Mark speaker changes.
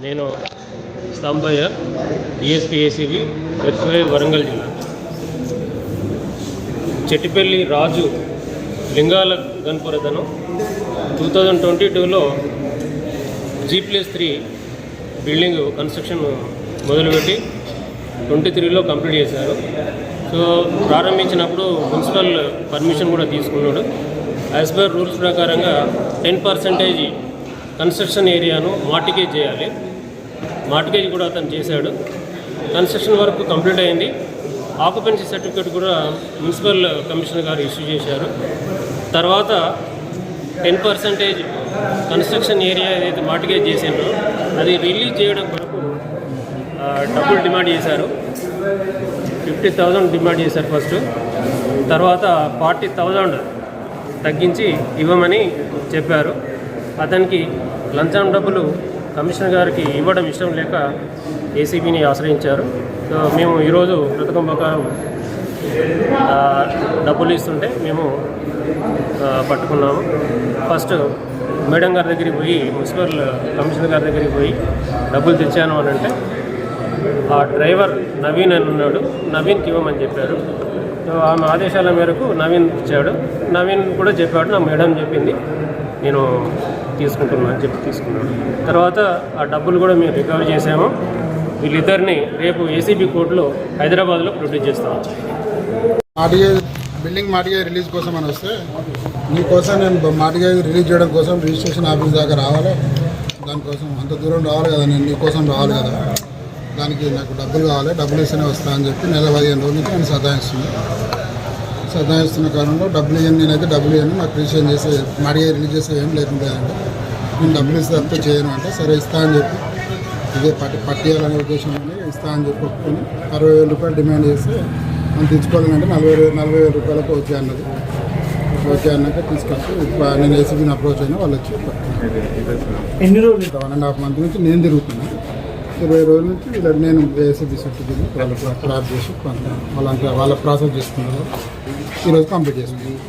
Speaker 1: నేను Sambaiah, DSP ACB వెస్ట్‌గోదావరి Warangal జిల్లా. చెట్టిపల్లి రాజు లింగాల గణపురతను 2022లో G+3 building construction మొదలుపెట్టి 23లో కంప్లీట్ చేశారు. సో ప్రారంభించినప్పుడు మున్సిపల్ పర్మిషన్ కూడా తీసుకున్నాడు. యాజ్ పర్ రూల్స్ ప్రకారంగా 10% కన్స్ట్రక్షన్ ఏరియాను మార్టిగేజ్ చేయాలి. మార్టిగేజ్ కూడా అతను చేశాడు. కన్స్ట్రక్షన్ వర్క్ కంప్లీట్ అయింది. ఆక్యుపెన్సీ సర్టిఫికేట్ కూడా మున్సిపల్ కమిషనర్ గారు ఇష్యూ చేశారు. తర్వాత 10% కన్స్ట్రక్షన్ ఏరియా ఏదైతే మార్టిగేజ్ చేసిందో అది రిలీజ్ చేయడం కొరకు డబ్బులు డిమాండ్ చేశారు. 50,000 డిమాండ్ చేశారు ఫస్ట్. తర్వాత 40,000 తగ్గించి ఇవ్వమని చెప్పారు. అతనికి లంచం డబ్బులు కమిషనర్ గారికి ఇవ్వడం ఇష్టం లేక ఏసీబీని ఆశ్రయించారు. సో మేము ఈరోజు పథకం ప్రకారం డబ్బులు ఇస్తుంటే మేము పట్టుకున్నాము. ఫస్ట్ మేడం గారి దగ్గరికి పోయి, మున్సిపల్ కమిషనర్ గారి దగ్గరికి పోయి డబ్బులు తెచ్చాను అని అంటే ఆ డ్రైవర్ నవీన్ అని ఉన్నాడు, నవీన్కి ఇవ్వమని చెప్పారు. సో ఆమె ఆదేశాల మేరకు నవీన్ ఇచ్చాడు. నవీన్ కూడా చెప్పాడు, నా మేడం చెప్పింది, నేను తీసుకుంటున్నాను అని చెప్పి తీసుకున్నాడు. తర్వాత ఆ డబ్బులు కూడా మేము రికవర్ చేసాము. వీళ్ళిద్దరిని రేపు ఏసీబీ కోర్టులో హైదరాబాద్లో ప్రొడ్యూస్ చేస్తాము.
Speaker 2: బిల్డింగ్ మార్టిగేజ్ రిలీజ్ కోసం అని వస్తే నీకోసం నేను మార్టిగేజ్ రిలీజ్ చేయడం కోసం రిజిస్ట్రేషన్ ఆఫీస్ దాకా రావాలి. దానికోసం అంత దూరం రావాలి కదా, నేను నీకోసం రావాలి కదా, దానికి నాకు డబ్బులు కావాలి, డబ్బులు ఇస్తేనే వస్తా అని చెప్పి నెల 15 రోజుల నుంచి నేను సతాయిస్తున్న కారణంలో డబ్బులు ఇవ్వను, నేనైతే డబ్బులు ఇవ్వను, నాకు రిజిస్ట్రేషన్ చేసే మార్టిగేజ్ రిలీజ్ చేసే ఏం లేకుండా అంటే నేను డబ్బులు ఇస్తే తప్ప చేయను అంటే సరే ఇస్తా అని చెప్పి ఇదే పట్టియాలనే ఉద్దేశంలో ఇస్తా అని చెప్పి ఒప్పుకొని 60,000 రూపాయలు డిమాండ్ చేస్తే మనం తెచ్చుకోవాలంటే 40,000 రూపాయలకు ఓకే అన్నది. ఓకే అన్నాక తీసుకొచ్చి నేను ఏసీబీని అప్రోచ్ అయినా వాళ్ళు వచ్చి ఎన్ని రోజులు 1.5 month నుంచి నేను తిరుగుతున్నాను. 20 రోజుల నుంచి ఇలా నేను ఏసీబీ సర్టిఫికేట్ వాళ్ళు క్రాప్ చేసి వాళ్ళ ప్రాసెస్ చేసుకున్నారు. ఈరోజు కంప్లీట్ చేసుకున్నాను.